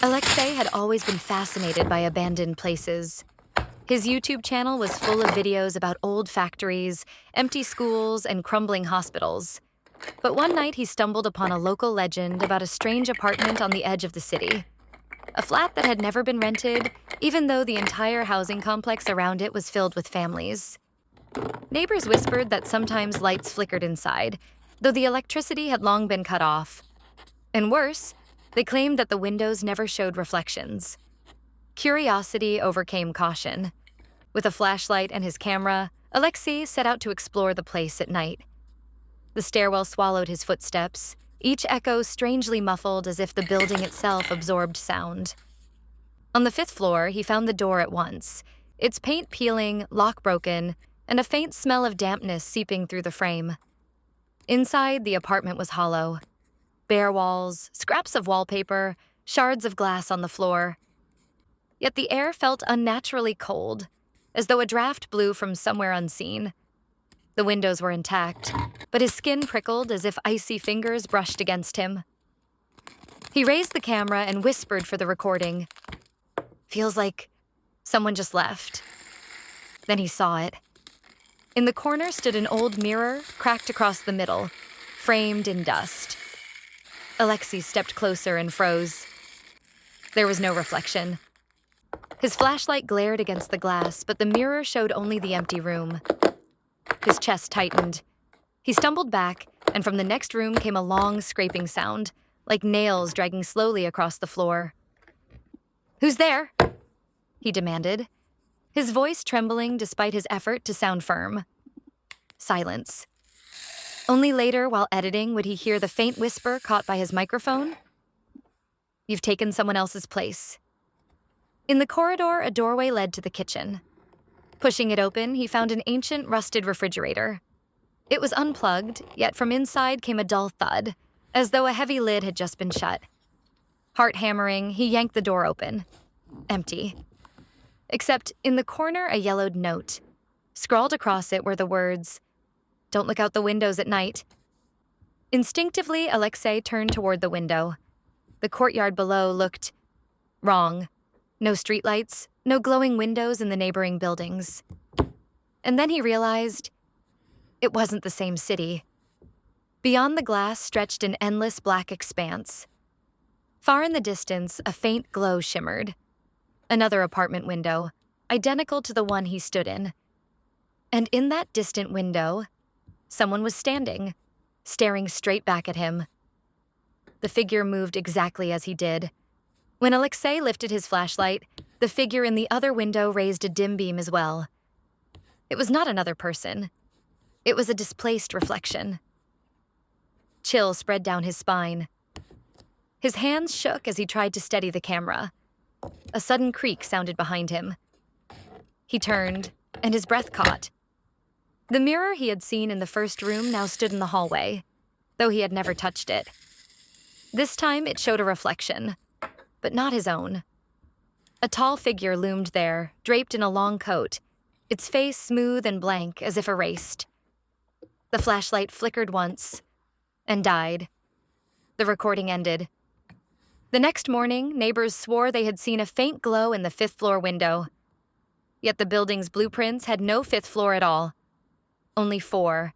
Alexei had always been fascinated by abandoned places. His YouTube channel was full of videos about old factories, empty schools, and crumbling hospitals. But one night he stumbled upon a local legend about a strange apartment on the edge of the city. A flat that had never been rented, even though the entire housing complex around it was filled with families. Neighbors whispered that sometimes lights flickered inside, though the electricity had long been cut off. And worse, they claimed that the windows never showed reflections. Curiosity overcame caution. With a flashlight and his camera, Alexei set out to explore the place at night. The stairwell swallowed his footsteps, each echo strangely muffled as if the building itself absorbed sound. On the 5th floor, he found the door at once, its paint peeling, lock broken, and a faint smell of dampness seeping through the frame. Inside, the apartment was hollow. Bare walls, scraps of wallpaper, shards of glass on the floor. Yet the air felt unnaturally cold, as though a draft blew from somewhere unseen. The windows were intact, but his skin prickled as if icy fingers brushed against him. He raised the camera and whispered for the recording. "Feels like someone just left." Then he saw it. In the corner stood an old mirror, cracked across the middle, framed in dust. Alexei stepped closer and froze. There was no reflection. His flashlight glared against the glass, but the mirror showed only the empty room. His chest tightened. He stumbled back, and from the next room came a long scraping sound, like nails dragging slowly across the floor. "Who's there?" he demanded, his voice trembling despite his effort to sound firm. Silence. Only later, while editing, would he hear the faint whisper caught by his microphone. "You've taken someone else's place." In the corridor, a doorway led to the kitchen. Pushing it open, he found an ancient, rusted refrigerator. It was unplugged, yet from inside came a dull thud, as though a heavy lid had just been shut. Heart hammering, he yanked the door open. Empty. Except in the corner, a yellowed note. Scrawled across it were the words, "Don't look out the windows at night." Instinctively, Alexei turned toward the window. The courtyard below looked wrong. No streetlights, no glowing windows in the neighboring buildings. And then he realized it wasn't the same city. Beyond the glass stretched an endless black expanse. Far in the distance, a faint glow shimmered. Another apartment window, identical to the one he stood in. And in that distant window, someone was standing, staring straight back at him. The figure moved exactly as he did. When Alexei lifted his flashlight, the figure in the other window raised a dim beam as well. It was not another person. It was a displaced reflection. Chill spread down his spine. His hands shook as he tried to steady the camera. A sudden creak sounded behind him. He turned, and his breath caught. The mirror he had seen in the first room now stood in the hallway, though he had never touched it. This time it showed a reflection, but not his own. A tall figure loomed there, draped in a long coat, its face smooth and blank as if erased. The flashlight flickered once and died. The recording ended. The next morning, neighbors swore they had seen a faint glow in the 5th floor window. Yet the building's blueprints had no 5th floor at all. Only 4,